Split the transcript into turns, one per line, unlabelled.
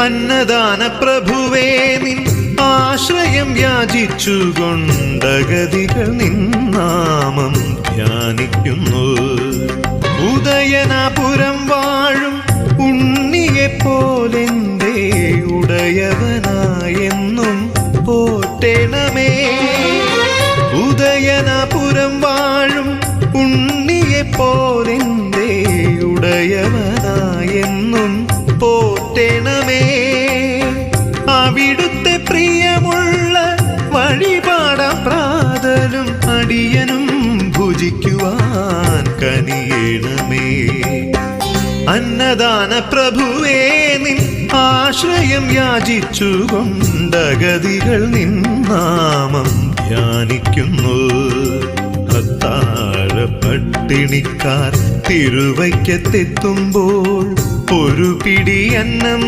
അന്നദാന പ്രഭുവേ നിൻ ആശ്രയം യാചിച്ചുകൊണ്ടഗതികൾ നിന്നാമം ധ്യാനിക്കുന്നു. ഉദയനാപുരം വാഴും ഉണ്ണിയെപ്പോലെന്തേ ഉടയവനായെന്നും പോറ്റണമേ. ഉദയനാപുരം വാഴും ഉണ്ണിയെപ്പോലെന്തേ ഉടയവനായെന്നും പോറ്റണമേ. അവിടുത്തെ പ്രിയമുള്ള വഴിപാടാം പ്രാതലും അടിയനും ഭുജിക്കുവാൻ കനിയണമേ. അന്നദാന പ്രഭുവേ നിൻ ആശ്രയം യാചിച്ചുകൊണ്ടഗതികൾ നിന്നാമം ധ്യാനിക്കുന്നു. അത്താഴ പട്ടിണിക്കാർ തിരുവയ്ക്കത്തെത്തുമ്പോൾ ഒരു പിടി അന്നം